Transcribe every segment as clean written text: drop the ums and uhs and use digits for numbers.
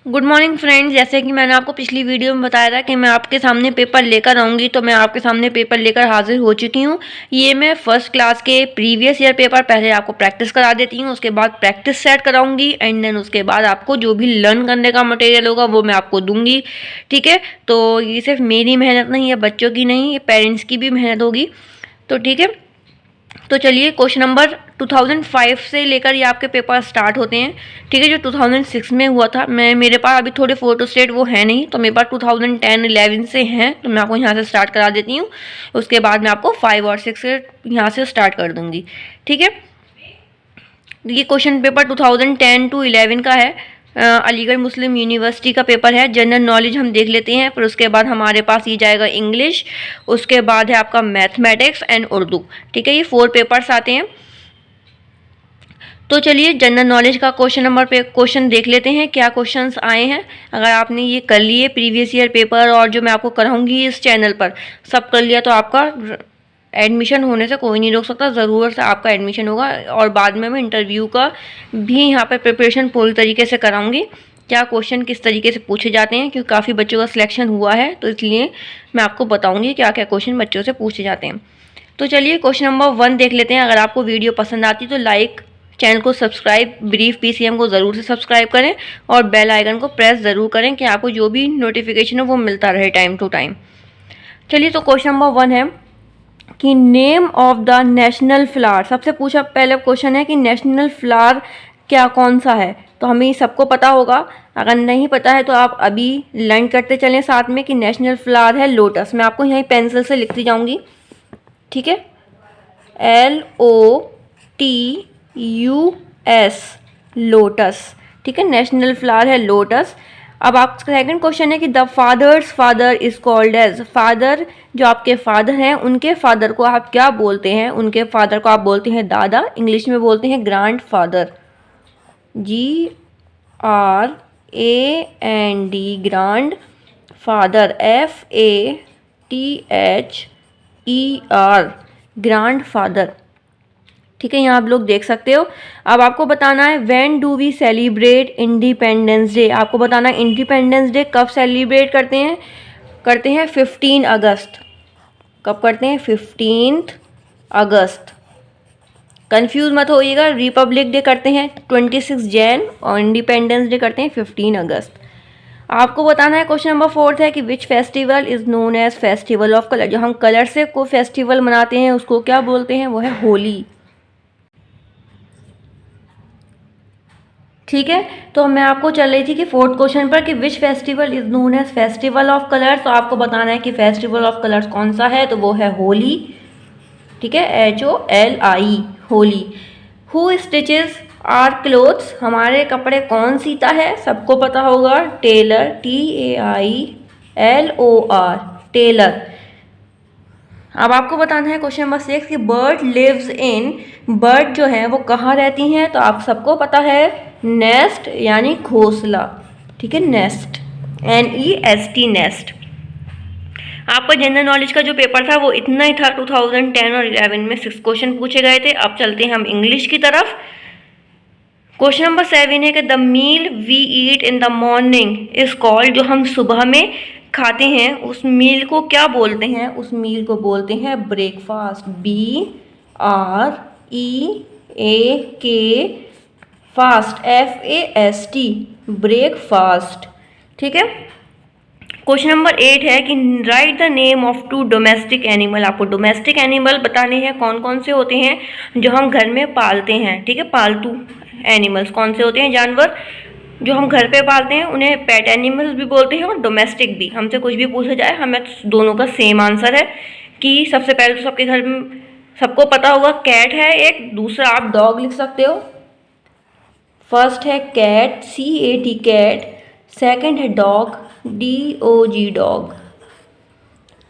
Good morning friends. जैसे कि मैंने आपको पिछली वीडियो में बताया था कि मैं आपके सामने पेपर लेकर आऊँगी, तो मैं आपके सामने पेपर लेकर हाजिर हो चुकी हूँ। ये मैं फर्स्ट क्लास के प्रीवियस ईयर पेपर पहले आपको प्रैक्टिस करा देती हूँ, उसके बाद प्रैक्टिस सेट कराऊंगी एंड देन उसके बाद आपको जो भी लर्न करने का मटेरियल होगा वो मैं आपको दूंगी। ठीक है, तो ये सिर्फ मेरी मेहनत नहीं है, बच्चों की नहीं, ये पेरेंट्स की भी मेहनत होगी। तो ठीक है, तो चलिए क्वेश्चन नंबर 2005 से लेकर ये आपके पेपर स्टार्ट होते हैं। ठीक है, जो 2006 में हुआ था, मेरे पास अभी थोड़े फोटोस्टेट वो है नहीं, तो मेरे पास 2010-11 से हैं, तो मैं आपको यहाँ से स्टार्ट करा देती हूँ। उसके बाद मैं आपको 5 और 6 से यहाँ से स्टार्ट कर दूँगी। ठीक है, ये क्वेश्चन पेपर 2010 to 11 का है। अलीगढ़ मुस्लिम यूनिवर्सिटी का पेपर है। जनरल नॉलेज हम देख लेते हैं, फिर उसके बाद हमारे पास ये जाएगा इंग्लिश, उसके बाद है आपका मैथमेटिक्स एंड उर्दू। ठीक है, ये 4 पेपर्स आते हैं। तो चलिए जनरल नॉलेज का क्वेश्चन नंबर पे क्वेश्चन देख लेते हैं, क्या क्वेश्चंस आए हैं। अगर आपने ये कर लिए प्रीवियस ईयर पेपर और जो मैं आपको कराऊंगी इस चैनल पर सब कर लिया, तो आपका एडमिशन होने से कोई नहीं रोक सकता, ज़रूर से आपका एडमिशन होगा। और बाद में मैं इंटरव्यू का भी यहाँ पर प्रिपरेशन पूरी तरीके से कराऊंगी, क्या क्वेश्चन किस तरीके से पूछे जाते हैं, क्योंकि काफ़ी बच्चों का सिलेक्शन हुआ है, तो इसलिए मैं आपको बताऊँगी क्या क्या क्वेश्चन बच्चों से पूछे जाते हैं। तो चलिए क्वेश्चन नंबर 1 देख लेते हैं। अगर आपको वीडियो पसंद आती तो लाइक, चैनल को सब्सक्राइब, ब्रीफ पीसीएम को ज़रूर से सब्सक्राइब करें और बेल आइकन को प्रेस ज़रूर करें कि आपको जो भी नोटिफिकेशन हो वो मिलता रहे टाइम टू टाइम। चलिए, तो क्वेश्चन नंबर 1 है कि name of the national flower. सबसे पूछा पहले क्वेश्चन है कि नेशनल फ्लावर क्या कौन सा है, तो हमें सबको पता होगा। अगर नहीं पता है तो आप अभी लर्न करते चलें साथ में कि नेशनल फ्लावर है लोटस। मैं आपको यहीं पेंसिल से लिखती जाऊंगी। ठीक है, LOTUS, लोटस। ठीक है, नेशनल फ्लावर है लोटस। अब आप सेकंड क्वेश्चन है कि the father's father is called as. Father, जो आपके फादर हैं, उनके फादर को आप क्या बोलते हैं? उनके फादर को आप बोलते हैं दादा, इंग्लिश में बोलते हैं grand father, GRAND, grand father, FATHER, grand father. ठीक है, यहाँ आप लोग देख सकते हो। अब आपको बताना है when do we celebrate independence day. आपको बताना है इंडिपेंडेंस डे कब सेलिब्रेट करते हैं? करते हैं 15 अगस्त। कब करते हैं? 15 अगस्त। कंफ्यूज मत होइएगा, रिपब्लिक डे करते हैं 26 जैन और इंडिपेंडेंस डे करते हैं 15 अगस्त। आपको बताना है क्वेश्चन नंबर 4 है कि which festival is known as festival of colour. जो हम कलर से को फेस्टिवल मनाते हैं उसको क्या बोलते हैं? वो है होली। ठीक है, तो मैं आपको चल रही थी कि 4th क्वेश्चन पर कि which festival is known as festival of colours. तो आपको बताना है कि फेस्टिवल ऑफ कलर्स कौन सा है, तो वो है होली। ठीक है, HOLI, Holi. Who stitches our clothes, हमारे कपड़े कौन सीता है? सबको पता होगा, टेलर, TAILOR, टेलर। अब आपको बताना है क्वेश्चन नंबर 6 कि बर्ड लिव्स इन। बर्ड जो है वो कहाँ रहती हैं? तो आप सबको पता है नेस्ट, यानी घोंसला। ठीक है, नेस्ट, NEST, नेस्ट। आपका जनरल नॉलेज का जो पेपर था वो इतना ही था। 2010 और 11 में 6 क्वेश्चन पूछे गए थे। अब चलते हैं हम इंग्लिश की तरफ। क्वेश्चन नंबर 7 है कि the meal we eat in the morning is called. जो हम सुबह में खाते हैं उस मील को क्या बोलते हैं? उस मील को बोलते हैं breakfast, BREAK, fast, FAST, breakfast. ठीक है, क्वेश्चन नंबर 8 है कि right the name of 2 domestic animal. आपको डोमेस्टिक एनिमल बताने हैं कौन कौन से होते हैं जो हम घर में पालते हैं। ठीक है, पालतू एनिमल्स कौन से होते हैं? जानवर जो हम घर पे पालते हैं उन्हें पेट एनिमल्स भी बोलते हैं और डोमेस्टिक भी। हमसे कुछ भी पूछा जाए हमें दोनों का सेम आंसर है कि सबसे पहले तो सबके घर में सबको पता होगा कैट है एक, दूसरा आप डॉग लिख सकते हो। फर्स्ट है कैट, CAT, कैट। सेकंड है डॉग, DOG, डॉग।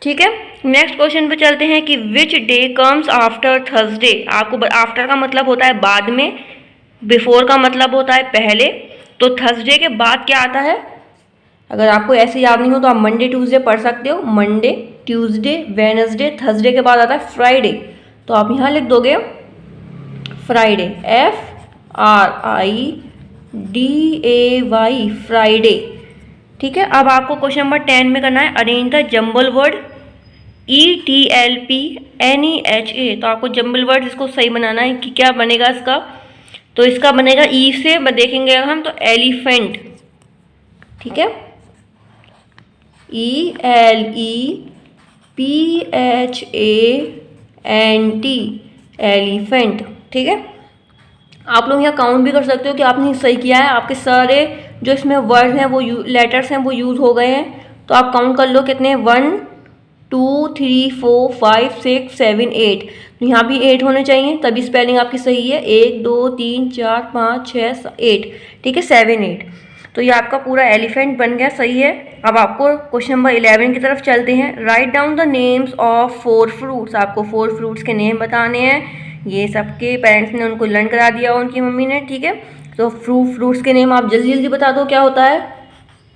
ठीक है, नेक्स्ट क्वेश्चन पे चलते हैं कि which day comes after Thursday. आपको आफ्टर का मतलब होता है बाद में, बिफोर का मतलब होता है पहले, तो थर्सडे के बाद क्या आता है? अगर आपको ऐसे याद नहीं हो तो आप मंडे ट्यूसडे पढ़ सकते हो। मंडे, ट्यूसडे, वेडनेसडे, थर्सडे के बाद आता है फ्राइडे, तो आप यहाँ लिख दोगे फ्राइडे, FRIDAY। DAY Friday. ठीक है, अब आपको क्वेश्चन नंबर 10 में करना है arrange the jumble word ETLPNEHA। तो आपको जम्बल वर्ड इसको सही बनाना है कि क्या बनेगा इसका। तो इसका बनेगा ई से देखेंगे अगर हम तो एलिफेंट। ठीक है, ELEPHANT एलिफेंट। ठीक है, आप लोग यहाँ काउंट भी कर सकते हो कि आपने सही किया है। आपके सारे जो इसमें वर्ड हैं वो लेटर्स हैं वो यूज़ हो गए हैं। तो आप काउंट कर लो कितने, 1 2 3 4 5 6 7 8। तो यहाँ भी 8 होने चाहिए, तभी स्पेलिंग आपकी सही है। 1 2 3 4 5 6 8। ठीक है, 7 8। तो ये आपका पूरा एलिफेंट बन गया, सही है। अब आपको क्वेश्चन नंबर 11 की तरफ चलते हैं। Write down the names of 4 fruits. आपको 4 फ्रूट्स के नेम बताने हैं। ये सबके पेरेंट्स ने उनको लर्न करा दिया उनकी मम्मी ने। ठीक है, तो फ्रूट्स के नेम आप जल्दी जल्दी बता दो क्या होता है।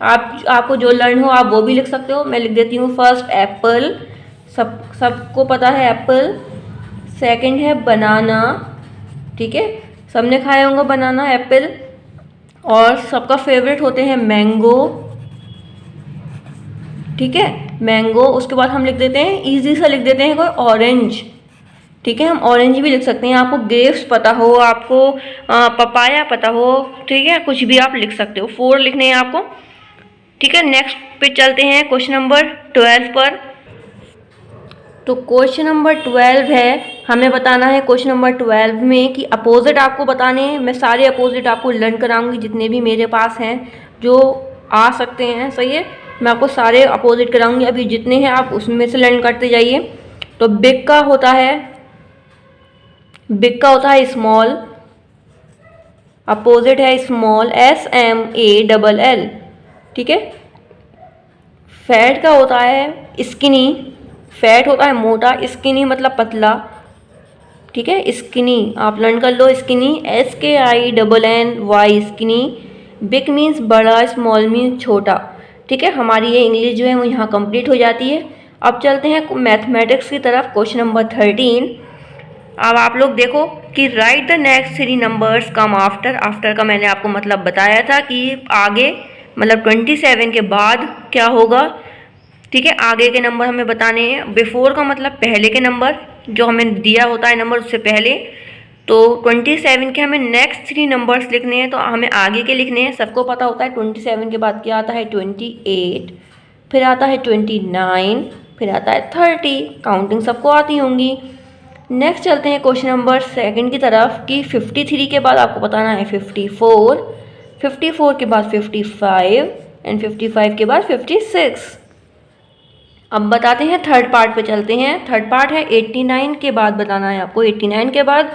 आपको जो लर्न हो आप वो भी लिख सकते हो। मैं लिख देती हूँ। फर्स्ट एप्पल, सबको पता है एप्पल। सेकंड है बनाना। ठीक है, सबने खाए होंगे बनाना, एप्पल। और सबका फेवरेट होते हैं मैंगो। ठीक है, मैंगो। उसके बाद हम लिख देते हैं, इजी सा लिख देते हैं कोई, ऑरेंज। ठीक है, हम ऑरेंज भी लिख सकते हैं। आपको ग्रेप्स पता हो, आपको पपाया पता हो, ठीक है, कुछ भी आप लिख सकते हो। 4 लिखने हैं आपको। ठीक है, नेक्स्ट पे चलते हैं क्वेश्चन नंबर 12 पर। तो क्वेश्चन नंबर 12 है, हमें बताना है क्वेश्चन नंबर 12 में कि अपोजिट आपको बताने हैं। मैं सारे अपोजिट आपको लर्न कराऊंगी जितने भी मेरे पास हैं जो आ सकते हैं। सही है, मैं आपको सारे अपोजिट कराऊंगी। अभी जितने हैं आप उसमें से लर्न करते जाइए। तो बिग का होता है स्मॉल, अपोजिट है स्मॉल, SMALL। ठीक है, फैट का होता है स्किनी। फैट होता है मोटा, स्किनी मतलब पतला। ठीक है, स्किनी आप लर्न कर लो, skinny, SKINNY skinny. Big means बड़ा, स्मॉल मीन्स छोटा। ठीक है, हमारी ये इंग्लिश जो है वो यहाँ कंप्लीट हो जाती है। अब चलते हैं मैथमेटिक्स की तरफ, क्वेश्चन नंबर 13। अब आप लोग देखो कि right the next 3 numbers come after. After का मैंने आपको मतलब बताया था कि आगे मतलब 27 के बाद क्या होगा। ठीक है, आगे के नंबर हमें बताने हैं। बिफोर का मतलब पहले के नंबर जो हमें दिया होता है नंबर उससे पहले। तो 27 के हमें नेक्स्ट 3 नंबर्स लिखने हैं, तो हमें आगे के लिखने हैं। सबको पता होता है 27 के बाद क्या आता है, 28, फिर आता है 29, फिर आता है 30। काउंटिंग सबको आती होंगी। नेक्स्ट चलते हैं क्वेश्चन नंबर 2 की तरफ कि 53 के बाद आपको बताना है 54, 54 के बाद 55 एंड 55 के बाद 56। अब बताते हैं थर्ड पार्ट पे चलते हैं। थर्ड पार्ट है 89 के बाद बताना है आपको, 89 के बाद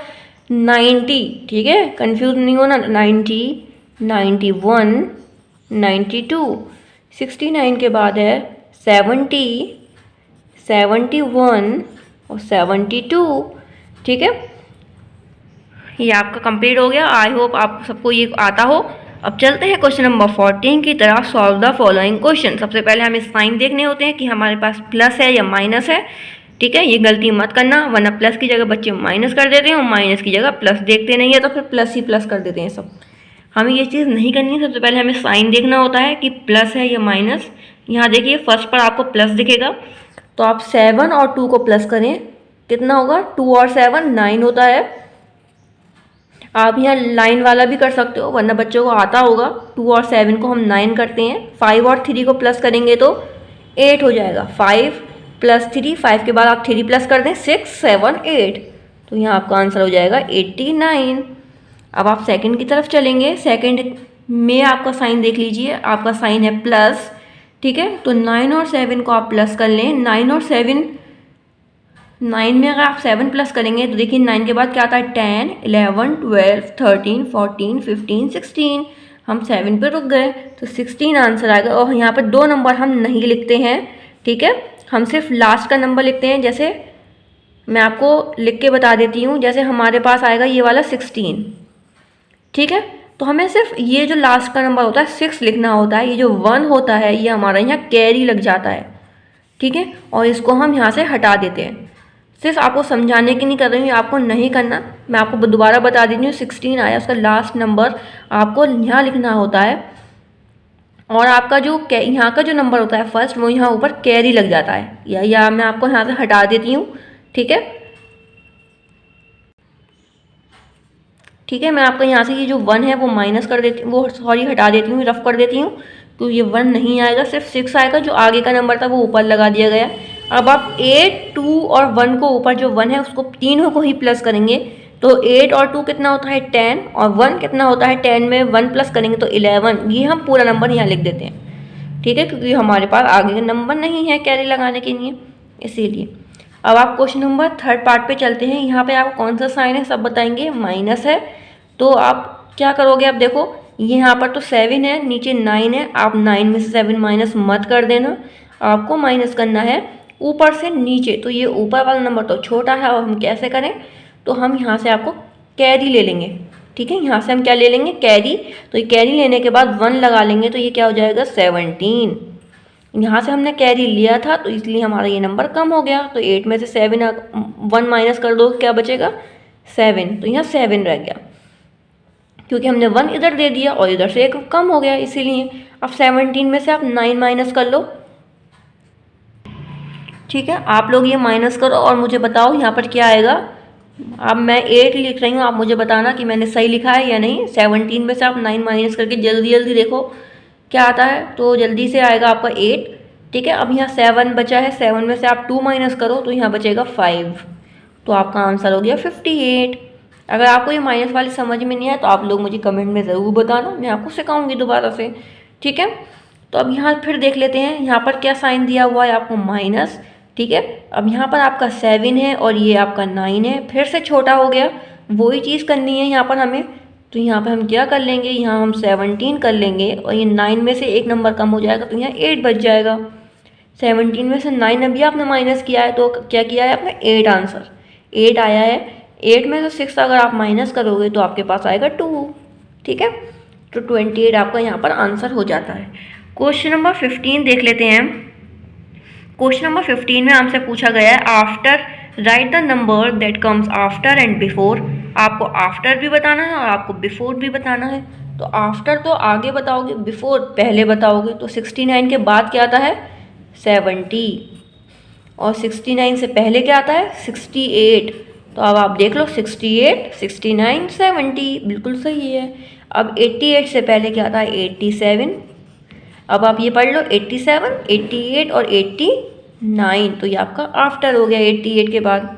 90। ठीक है, कंफ्यूज नहीं होना। 90, 91, 92, 69 के बाद है 70, 71 और 72। ठीक है, ये आपका कंप्लीट हो गया। आई होप आप सबको ये आता हो। अब चलते हैं क्वेश्चन नंबर 14 की तरफ। Solve the following question. सबसे पहले हमें साइन देखने होते हैं कि हमारे पास प्लस है या माइनस है। ठीक है, ये गलती मत करना, वरना प्लस की जगह बच्चे माइनस कर देते हैं और माइनस की जगह प्लस देखते नहीं है तो फिर प्लस ही प्लस कर देते हैं सब। हमें ये चीज़ नहीं करनी है। सबसे पहले हमें साइन देखना होता है कि प्लस है या माइनस। यहाँ देखिए फर्स्ट पर आपको प्लस दिखेगा, तो आप 7 और 2 को प्लस करें, कितना होगा, 2 और 7 9 होता है। आप यहाँ लाइन वाला भी कर सकते हो, वरना बच्चों को आता होगा। 2 और 7 को हम 9 करते हैं। 5 और 3 को प्लस करेंगे तो 8 हो जाएगा। 5 + 3, 5 के बाद आप 3 प्लस कर दें, 6 7 8, तो यहाँ आपका आंसर हो जाएगा 89। अब आप सेकंड की तरफ चलेंगे। सेकंड में आपका साइन देख लीजिए, आपका साइन है प्लस। ठीक है, तो 9 और 7 को आप प्लस कर लें। 9 और 7, 9 में अगर आप 7 प्लस करेंगे तो देखिए 9 के बाद क्या आता है, 10, 11, 12, 13, 14, 15, 16। हम 7 पे रुक गए तो 16 आंसर आएगा। और यहाँ पर 2 नंबर हम नहीं लिखते हैं। ठीक है, हम सिर्फ लास्ट का नंबर लिखते हैं। जैसे मैं आपको लिख के बता देती हूँ, जैसे हमारे पास आएगा ये वाला 16। ठीक है, तो हमें सिर्फ ये जो लास्ट का नंबर होता है 6 लिखना होता है। ये जो 1 होता है ये हमारा यहाँ कैरी लग जाता है। ठीक है, और इसको हम यहाँ से हटा देते हैं। सिर्फ आपको समझाने की नहीं कर रही हूँ, आपको नहीं करना। मैं आपको दोबारा बता देती हूँ, 16 आया, उसका लास्ट नंबर आपको यहाँ लिखना होता है और आपका जो यहाँ का जो नंबर होता है फर्स्ट, वो यहाँ ऊपर कैरी लग जाता है। या मैं आपको यहाँ से हटा देती हूँ, ठीक है। ठीक है, मैं आपका यहाँ से ये जो 1 है वो माइनस कर देती हूँ, वो सॉरी हटा देती हूँ, रफ कर देती हूँ, तो ये 1 नहीं आएगा, सिर्फ 6 आएगा। जो आगे का नंबर था वो ऊपर लगा दिया गया। अब आप 8, 2 और 1 को, ऊपर जो 1 है उसको तीनों को ही प्लस करेंगे, तो 8 और 2 कितना होता है 10, और 1 कितना होता है 10 में 1 प्लस करेंगे तो 11। ये हम पूरा नंबर यहाँ लिख देते हैं, ठीक है, क्योंकि हमारे पास आगे का नंबर नहीं है कैरी लगाने के लिए, इसीलिए। अब आप क्वेश्चन नंबर 3 पार्ट पे चलते हैं। यहाँ पे आपको कौन सा साइन है सब बताएंगे, माइनस है, तो आप क्या करोगे, अब देखो यहाँ पर तो 7 है, नीचे 9 है, आप 9 में से 7 माइनस मत कर देना, आपको माइनस करना है ऊपर से नीचे। तो ये ऊपर वाला नंबर तो छोटा है, और हम कैसे करें, तो हम यहाँ से आपको कैरी ले लेंगे, ठीक है। यहाँ से हम क्या ले लेंगे, कैरी। तो ये कैरी लेने के बाद 1 लगा लेंगे, तो ये क्या हो जाएगा 17। यहाँ से हमने कैरी लिया था तो इसलिए हमारा ये नंबर कम हो गया। तो 8 में से 7 1 माइनस कर दो, क्या बचेगा 7, तो यहाँ 7 रह गया, क्योंकि हमने 1 इधर दे दिया और इधर से 1 कम हो गया, इसीलिए। अब 17 में से आप 9 माइनस कर लो, ठीक है। आप लोग ये माइनस करो और मुझे बताओ यहाँ पर क्या आएगा। अब मैं 8 लिख रही हूँ, आप मुझे बताना कि मैंने सही लिखा है या नहीं। 17 में से आप 9 माइनस करके जल्दी जल्दी देखो क्या आता है, तो जल्दी से आएगा आपका 8, ठीक है। अब यहाँ 7 बचा है, 7 में से आप 2 माइनस करो तो यहाँ बचेगा 5, तो आपका आंसर हो गया 58। अगर आपको ये माइनस वाली समझ में नहीं आया तो आप लोग मुझे कमेंट में ज़रूर बताना, मैं आपको सिखाऊंगी दोबारा से, ठीक है। तो अब यहाँ फिर देख लेते हैं, यहाँ पर क्या साइन दिया हुआ है आपको, माइनस, ठीक है। अब यहाँ पर आपका 7 है और ये आपका 9 है, फिर से छोटा हो गया, वही चीज़ करनी है यहाँ पर हमें। तो यहाँ पर हम क्या कर लेंगे, यहाँ हम 17 कर लेंगे और ये 9 में से एक नंबर कम हो जाएगा, तो यहाँ 8 बच जाएगा। 17 में से 9 अभी आपने माइनस किया है, तो क्या किया है आपने, 8 आंसर 8 आया है। 8 में से 6 अगर आप माइनस करोगे तो आपके पास आएगा 2, ठीक है। तो 28 आपका यहाँ पर आंसर हो जाता है। क्वेश्चन नंबर 15 देख लेते हैं। क्वेश्चन नंबर 15 में हमसे पूछा गया है, after right the number that comes after and before. आपको आफ्टर भी बताना है और आपको बिफोर भी बताना है। तो आफ्टर तो आगे बताओगे, बिफोर पहले बताओगे। तो 69 के बाद क्या आता है 70, और 69 से पहले क्या आता है 68। तो अब आप देख लो 68, 69, 70 बिल्कुल सही है। अब 88 से पहले क्या आता है 87। अब आप ये पढ़ लो 87, 88 और 89, तो ये आपका आफ्टर हो गया 88 के बाद।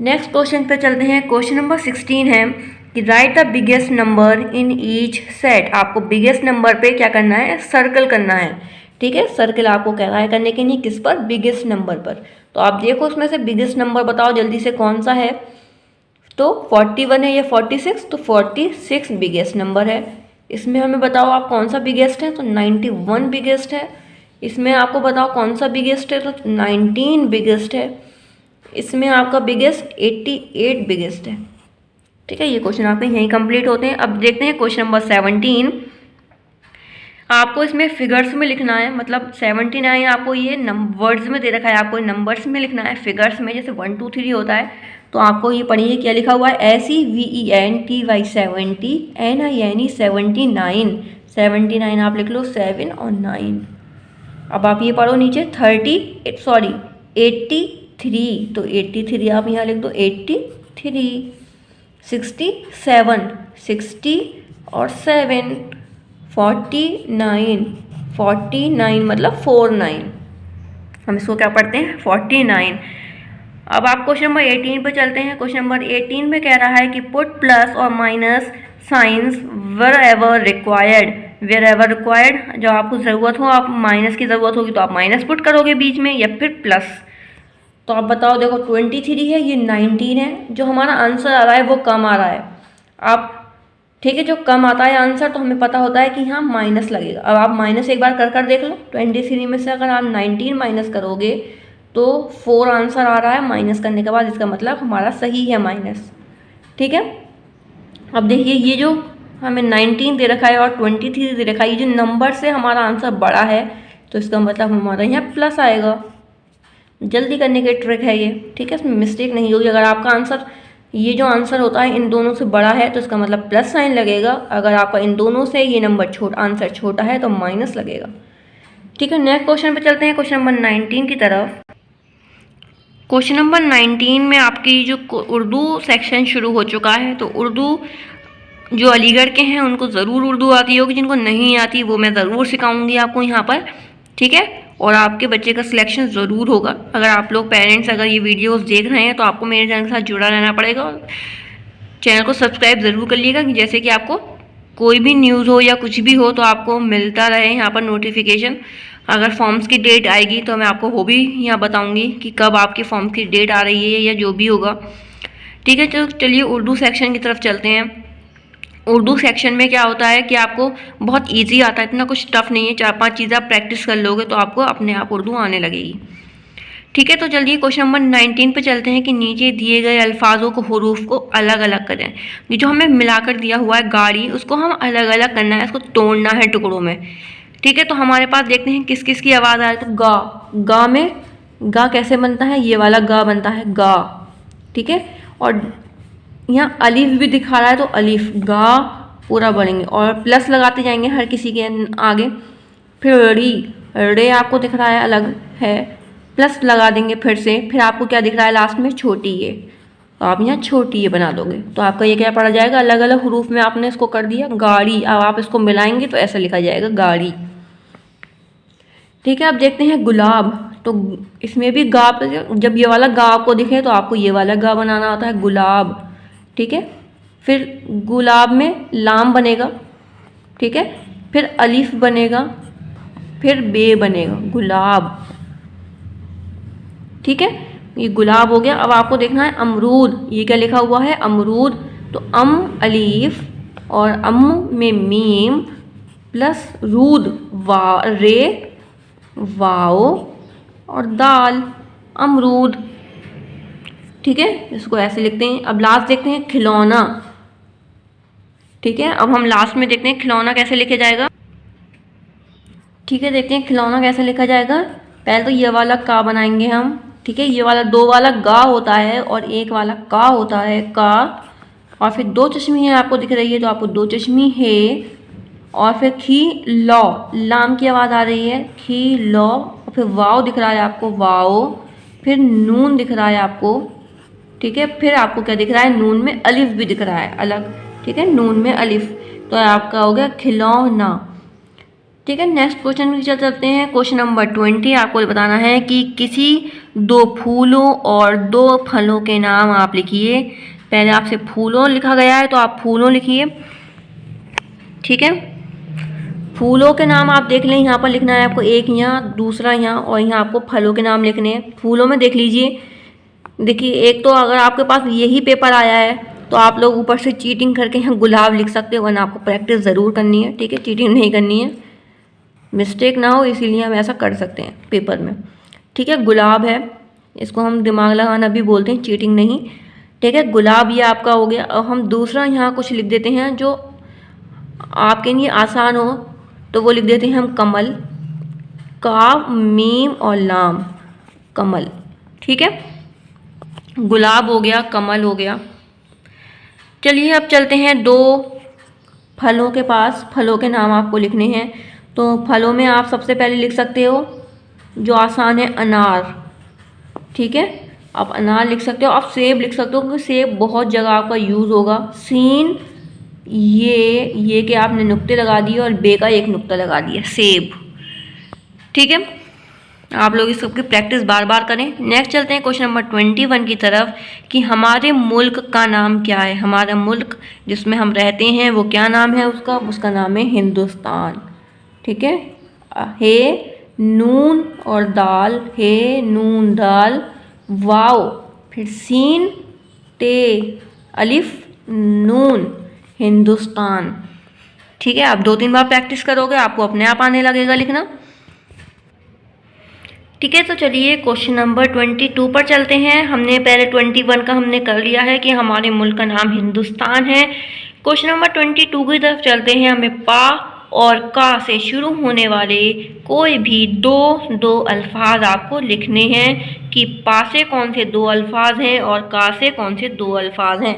नेक्स्ट क्वेश्चन पे चलते हैं। क्वेश्चन नंबर 16 है कि right the biggest number in each set. आपको बिगेस्ट नंबर पे क्या करना है, सर्कल करना है, ठीक है। सर्कल आपको कह रहा है करने के लिए, किस पर, बिगेस्ट नंबर पर। तो आप देखो उसमें से बिगेस्ट नंबर बताओ जल्दी से कौन सा है। तो 41 है या 46, तो 46 बिगेस्ट नंबर है। इसमें हमें बताओ आप कौन सा बिगेस्ट है, तो 91 बिगेस्ट है। इसमें आपको बताओ कौन सा बिगेस्ट है, तो 19 बिगेस्ट है। इसमें आपका बिगेस्ट 88 बिगेस्ट है, ठीक है। ये क्वेश्चन आपके यहीं कंप्लीट होते हैं। अब देखते हैं क्वेश्चन नंबर 17। आपको इसमें फिगर्स में लिखना है, मतलब 79 आपको ये वर्ड्स में दे रखा है, आपको नंबर्स में लिखना है, फिगर्स में, जैसे 1 2 3 होता है। तो आपको ये पढ़िए क्या लिखा हुआ है, SEVENTY 70 NINE 79। 79 आप लिख लो 7 और 9। अब आप ये पढ़ो नीचे 83, तो 83 आप यहाँ लिख दो 83। 67, 60 और 7, 49, 49 मतलब 49, हम इसको क्या पढ़ते हैं 49। अब आप क्वेश्चन नंबर 18 पे चलते हैं। क्वेश्चन नंबर 18 में कह रहा है कि पुट प्लस और minus signs wherever required. Wherever required, जब आपको ज़रूरत हो, आप माइनस की ज़रूरत होगी तो आप माइनस पुट करोगे बीच में, या फिर प्लस। तो आप बताओ, देखो 23 है, ये 19 है, जो हमारा आंसर आ रहा है वो कम आ रहा है। आप ठीक है, जो कम आता है आंसर तो हमें पता होता है कि यहाँ माइनस लगेगा। अब आप माइनस एक बार कर देख लो। 23 में से अगर आप 19 माइनस करोगे तो 4 आंसर आ रहा है माइनस करने के बाद, इसका मतलब हमारा सही है माइनस, ठीक है। अब देखिए ये जो हमें 19 दे रखा है और 23 दे रखा है, ये जो नंबर से हमारा आंसर बड़ा है तो इसका मतलब हमारा यहाँ प्लस आएगा। जल्दी करने की ट्रिक है ये, ठीक है, इसमें मिस्टेक नहीं होगी। अगर आपका आंसर, ये जो आंसर होता है इन दोनों से बड़ा है तो इसका मतलब प्लस साइन लगेगा, अगर आपका इन दोनों से ये नंबर आंसर छोटा है तो माइनस लगेगा, ठीक है। नेक्स्ट क्वेश्चन पे चलते हैं, क्वेश्चन नंबर 19 की तरफ। क्वेश्चन नंबर 19 में आपकी जो उर्दू सेक्शन शुरू हो चुका है, तो उर्दू जो अलीगढ़ के हैं उनको ज़रूर उर्दू आती होगी, जिनको नहीं आती वो मैं ज़रूर सिखाऊंगी आपको यहाँ पर, ठीक है। और आपके बच्चे का सिलेक्शन ज़रूर होगा। अगर आप लोग पेरेंट्स अगर ये वीडियोस देख रहे हैं तो आपको मेरे चैनल के साथ जुड़ा रहना पड़ेगा, चैनल को सब्सक्राइब ज़रूर कर लीजिएगा, जैसे कि आपको कोई भी न्यूज़ हो या कुछ भी हो तो आपको मिलता रहे यहाँ पर नोटिफिकेशन। अगर फॉर्म्स की डेट आएगी तो मैं आपको वो भी यहाँ बताऊँगी कि कब आपकी फॉर्म की डेट आ रही है या जो भी होगा, ठीक है। तो चलिए उर्दू सेक्शन की तरफ चलते हैं। उर्दू सेक्शन में क्या होता है कि आपको बहुत इजी आता है, इतना कुछ टफ नहीं है, 4-5 चीज़ें आप प्रैक्टिस कर लोगे तो आपको अपने आप उर्दू आने लगेगी, ठीक है। तो चलिए क्वेश्चन नंबर 19 पे चलते हैं कि नीचे दिए गए अल्फाजों को, हरूफ को अलग अलग करें। ये जो हमें मिलाकर दिया हुआ है गाड़ी, उसको हम अलग अलग करना है, इसको तोड़ना है टुकड़ों में, ठीक है। तो हमारे पास देखते हैं किस किस की आवाज़ आ रही है। तो गा, गा में गा कैसे बनता है, ये वाला गा बनता है गा, ठीक है। और यहाँ अलीफ भी दिखा रहा है तो अलीफ, गा पूरा बढ़ेंगे और प्लस लगाते जाएंगे हर किसी के आगे। फिर री, रे आपको दिख रहा है अलग है, प्लस लगा देंगे फिर से, फिर आपको क्या दिख रहा है लास्ट में, छोटी ये, तो आप यहाँ छोटी ये बना दोगे तो आपका ये क्या पड़ा जाएगा, अलग अलग हरूफ में आपने इसको कर दिया गाड़ी। अब आप इसको मिलाएंगे तो ऐसा लिखा जाएगा गाड़ी, ठीक है। अब देखते हैं गुलाब, तो इसमें भी गा, जब ये वाला गा आपको दिखे तो आपको ये वाला गा बनाना होता है गुलाब, ठीक है। फिर गुलाब में लाम बनेगा, ठीक है, फिर अलीफ बनेगा, फिर बे बनेगा, गुलाब, ठीक है। ये गुलाब हो गया। अब आपको देखना है अमरूद, ये क्या लिखा हुआ है, अमरूद, तो अम अलीफ और अम में मीम प्लस रूद, वा रे वाओ और दाल, अमरूद, ठीक है। इसको ऐसे लिखते हैं। अब लास्ट देखते हैं खिलौना, ठीक है। अब हम लास्ट में देखते हैं खिलौना कैसे लिखा जाएगा, ठीक है। देखते हैं खिलौना कैसे लिखा जाएगा। पहले तो ये वाला का बनाएंगे हम, ठीक है। ये वाला दो वाला गा होता है और एक वाला का होता है का, और फिर दो चश्मी है आपको दिख रही है तो आपको दो चश्मी है, और फिर खी लौ, लाम की आवाज़ आ रही है, खी लौ, और फिर वाओ दिख रहा है आपको वाओ, फिर नून दिख रहा है आपको, ठीक है। फिर आपको क्या दिख रहा है, नून में अलिफ भी दिख रहा है अलग, ठीक है, नून में अलिफ, तो आपका हो गया खिलौना, ठीक है। नेक्स्ट क्वेश्चन भी चलते हैं। क्वेश्चन नंबर 20 आपको बताना है कि किसी दो फूलों और दो फलों के नाम आप लिखिए। पहले आपसे फूलों लिखा गया है तो आप फूलों लिखिए, ठीक है। फूलों के नाम आप देख लें, यहाँ पर लिखना है आपको, एक यहाँ, दूसरा यहाँ, और यहाँ आपको फलों के नाम लिखने हैं। फूलों में देख लीजिए, देखिए एक तो अगर आपके पास यही पेपर आया है तो आप लोग ऊपर से चीटिंग करके यहाँ गुलाब लिख सकते हो, वरना आपको प्रैक्टिस ज़रूर करनी है, ठीक है, चीटिंग नहीं करनी है, मिस्टेक ना हो, इसीलिए हम ऐसा कर सकते हैं पेपर में, ठीक है। गुलाब है, इसको हम दिमाग लगाना भी बोलते हैं, चीटिंग नहीं, ठीक है। गुलाब ये आपका हो गया। अब हम दूसरा यहाँ कुछ लिख देते हैं जो आपके लिए आसान हो, तो वो लिख देते हैं हम कमल, काफ मीम और लाम, कमल, ठीक है। गुलाब हो गया, कमल हो गया। चलिए अब चलते हैं दो फलों के पास, फलों के नाम आपको लिखने हैं। तो फलों में आप सबसे पहले लिख सकते हो, जो आसान है, अनार, ठीक है, आप अनार लिख सकते हो। आप सेब लिख सकते हो क्योंकि सेब बहुत जगह आपका यूज़ होगा। सीन, ये कि आपने नुक्ते लगा दिए और बे का एक नुक्ता लगा दिया, सेब, ठीक है। आप लोग इस सबकी प्रैक्टिस बार बार करें। नेक्स्ट चलते हैं क्वेश्चन नंबर 21 की तरफ कि हमारे मुल्क का नाम क्या है। हमारा मुल्क जिसमें हम रहते हैं वो क्या नाम है उसका, उसका नाम है हिंदुस्तान, ठीक है। हे नून और दाल, हे नून दाल, वाओ, फिर सीन ते अलिफ नून, हिंदुस्तान, ठीक है। आप 2-3 बार प्रैक्टिस करोगे आपको अपने आप आने लगेगा लिखना, ठीक है। तो चलिए क्वेश्चन नंबर 22 पर चलते हैं। हमने पहले 21 का हमने कर लिया है कि हमारे मुल्क का नाम हिंदुस्तान है। क्वेश्चन नंबर 22 की तरफ चलते हैं। हमें पा और का से शुरू होने वाले कोई भी दो अल्फाज आपको लिखने हैं कि पा से कौन से दो अल्फाज हैं और का से कौन से दो अल्फाज हैं।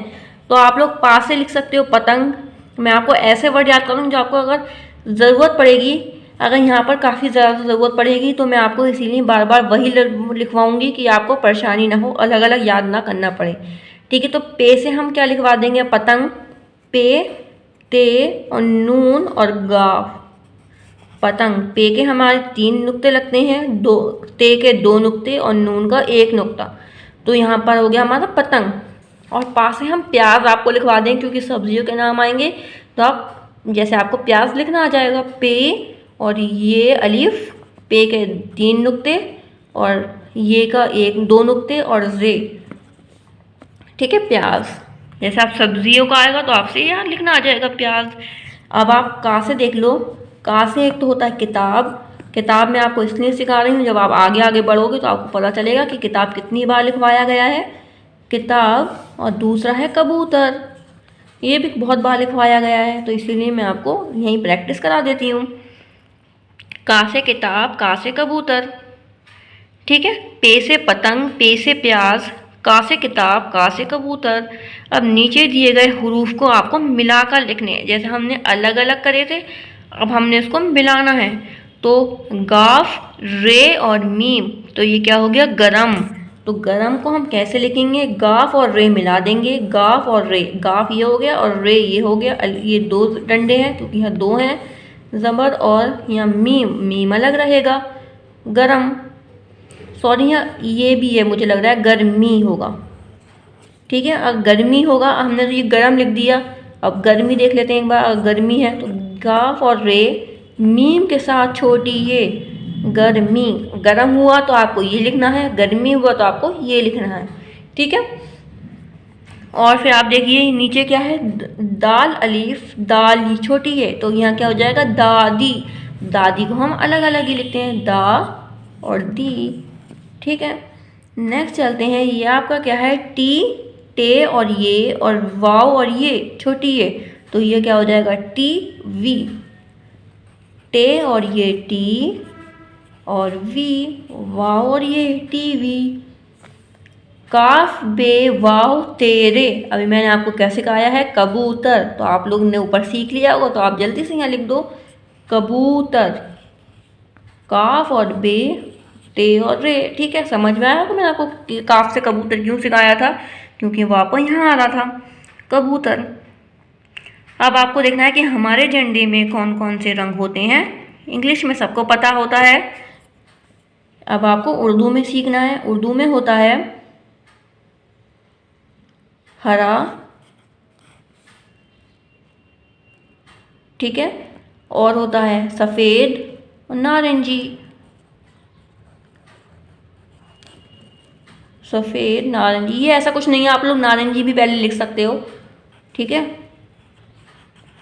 तो आप लोग पा से लिख सकते हो पतंग। मैं आपको ऐसे वर्ड याद करूँगी जो आपको अगर ज़रूरत पड़ेगी, अगर यहाँ पर काफ़ी ज़्यादा ज़रूरत पड़ेगी तो मैं आपको इसीलिए बार बार वही लिखवाऊँगी कि आपको परेशानी ना हो, अलग अलग याद ना करना पड़े। ठीक है, तो पे से हम क्या लिखवा देंगे, पतंग, पे, ते और नून और गाफ। पतंग, पे के हमारे 3 नुक्ते लगते हैं, दो ते के 2 नुक्ते और नून का 1 नुक्ता, तो यहाँ पर हो गया हमारा पतंग। और पा से हम प्याज आपको लिखवा दें क्योंकि सब्जियों के नाम आएंगे, तो आप जैसे आपको प्याज लिखना आ जाएगा, पे और ये अलिफ, पे के 3 नुक्ते और ये का 1-2 नुक्ते और जे। ठीक है, प्याज। जैसे आप सब्जियों का आएगा तो आपसे यहाँ लिखना आ जाएगा प्याज। अब आप का से देख लो। का से एक तो होता है किताब। किताब में आपको इसलिए सिखा रही हूँ, जब आप आगे आगे बढ़ोगे तो आपको पता चलेगा कि किताब कितनी बार लिखवाया गया है, किताब। और दूसरा है कबूतर, ये भी बहुत बार लिखवाया गया है, तो इसीलिए मैं आपको यहीं प्रैक्टिस करा देती हूँ। का से किताब, का से कबूतर। ठीक है, पे से पतंग, पे से प्याज, का से किताब, का से कबूतर। अब नीचे दिए गए हुरूफ को आपको मिलाकर लिखने हैं, जैसे हमने अलग अलग करे थे, अब हमने इसको मिलाना है। तो गाफ, रे और मीम, तो ये क्या हो गया, गरम। तो गरम को हम कैसे लिखेंगे, गाफ और रे मिला देंगे, गाफ और रे, गाफ ये हो गया और रे ये हो गया, ये 2 डंडे हैं क्योंकि यहाँ 2 हैं ज़बर, और यहाँ मीम, मीम अलग रहेगा, गरम। सॉरी, यहाँ ये भी है, मुझे लग रहा है गर्मी होगा। ठीक है, अब गर्मी होगा, हमने तो ये गरम लिख दिया, अब गर्मी देख लेते हैं एक बार। गर्मी है तो गाफ और रे, मीम के साथ छोटी ये, गर्मी। गरम हुआ तो आपको ये लिखना है, गर्मी हुआ तो आपको ये लिखना है। ठीक है, और फिर आप देखिए नीचे क्या है, दाल अलीफ, दाल ये छोटी है तो यहाँ क्या हो जाएगा, दादी। दादी को हम अलग अलग ही लिखते हैं, दा और दी। ठीक है, नेक्स्ट चलते हैं, ये आपका क्या है, टी, टे और ये, और वाव और ये छोटी ये, तो ये क्या हो जाएगा, टी वी। टे और ये टी और वी, वाव और ये टी वी। काफ बे वाव तेरे, अभी मैंने आपको क्या सिखाया है, कबूतर, तो आप लोग ने ऊपर सीख लिया होगा तो आप जल्दी से यहाँ लिख दो कबूतर। काफ और बे, ते और रे। ठीक है, समझ में आया होगा मैंने आपको काफ से कबूतर क्यों सिखाया था, क्योंकि वो आपको यहाँ आ रहा था, कबूतर। अब आपको देखना है कि हमारे झंडे में कौन कौन से रंग होते हैं। इंग्लिश में सबको पता होता है, अब आपको उर्दू में सीखना है। उर्दू में होता है हरा, ठीक है, और होता है सफ़ेद और नारंगी। सफ़ेद, नारंगी, ये ऐसा कुछ नहीं है, आप लोग नारंगी भी पहले लिख सकते हो। ठीक है,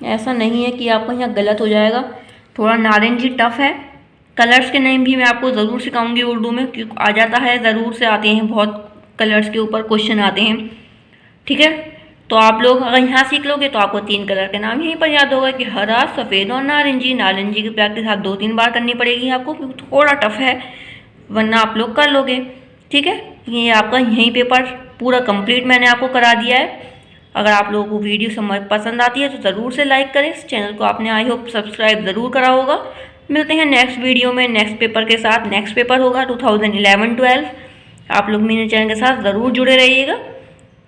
ऐसा नहीं है कि आपको यहाँ गलत हो जाएगा। थोड़ा नारंगी टफ है। कलर्स के नेम भी मैं आपको ज़रूर सिखाऊंगी उर्दू में, क्योंकि आ जाता है, ज़रूर से आते हैं, बहुत कलर्स के ऊपर क्वेश्चन आते हैं। ठीक है, तो आप लोग अगर यहाँ सीख लोगे तो आपको 3 कलर के नाम यहीं पर याद होगा कि हरा, सफ़ेद और नारंगी। नारंगी की प्रैक्टिस आप 2-3 बार करनी पड़ेगी आपको, क्योंकि थोड़ा टफ है, वरना आप लोग कर लोगे। ठीक है, ये आपका यहीं पेपर पूरा कंप्लीट मैंने आपको करा दिया है। अगर आप लोगों को वीडियो समझ पसंद आती है तो ज़रूर से लाइक करें। इस चैनल को आपने आई होप सब्सक्राइब ज़रूर करा होगा। मिलते हैं नेक्स्ट वीडियो में नेक्स्ट पेपर के साथ। नेक्स्ट पेपर होगा 2011-12। आप लोग मेरे चैनल के साथ ज़रूर जुड़े रहिएगा।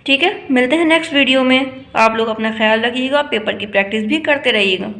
ठीक है, मिलते हैं नेक्स्ट वीडियो में। आप लोग अपना ख्याल रखिएगा, पेपर की प्रैक्टिस भी करते रहिएगा।